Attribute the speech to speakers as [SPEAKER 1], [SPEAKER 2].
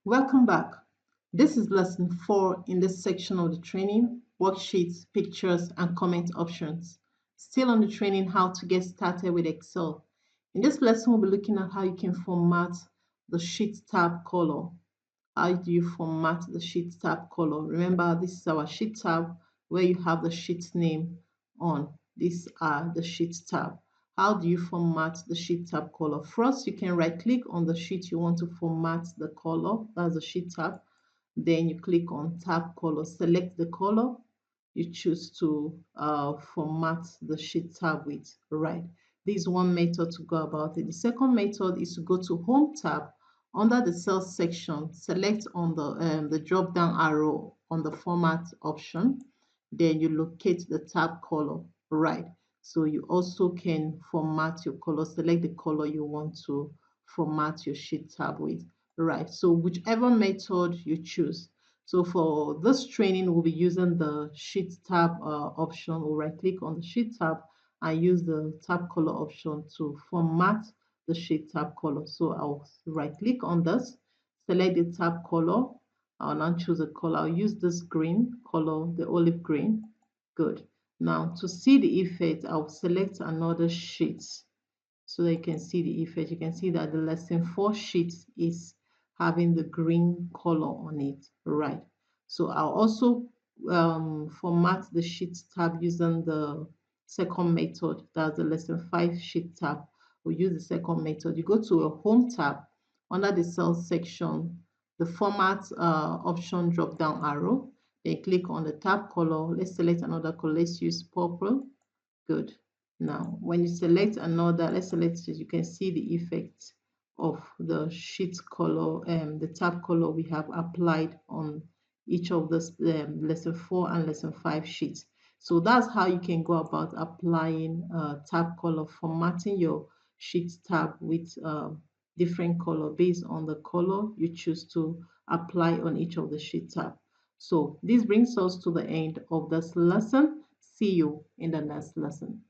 [SPEAKER 1] Welcome back. This is lesson 4 in this section of the training, worksheets, pictures, and comment options. Still on the training, how to get started with Excel. In this lesson, we'll be looking at how you can format the sheet tab color. How do you format the sheet tab color? Remember, this is our sheet tab where you have the sheet name on. These are the sheet tab. How do you format the sheet tab color? First, you can right click on the sheet you want to format the color. That's the sheet tab. Then you click on tab color, select the color you choose to format the sheet tab with. Right. This is one method to go about it. The second method is to go to Home tab. Under the Cells section, select on the drop down arrow on the Format option. Then you locate the tab color. Right. So you also can format your color, select the color you want to format your sheet tab with. Right. So whichever method you choose. So for this training, we'll be using the sheet tab option. We'll right click on the sheet tab and use the tab color option to format the sheet tab color. So I'll right click on this, select the tab color. I'll now choose a color. I'll use this green color, the olive green. Good. Now to see the effect, I'll select another sheet so that you can see the effect. You can see that the lesson 4 sheet is having the green color on it. Right. So I'll also format the sheet tab using the second method. That's the lesson 5 sheet tab. We'll use the second method. You go to a Home tab. Under the Cells section, the Format option drop down arrow. Then click on the tab color. Let's select another color. Let's use purple. Good. Now, when you select another, let's select it, you can see the effect of the sheet color and the tab color we have applied on each of the lesson 4 and lesson 5 sheets. So that's how you can go about applying tab color, formatting your sheet tab with different color based on the color you choose to apply on each of the sheet tab. So this brings us to the end of this lesson. See you in the next lesson.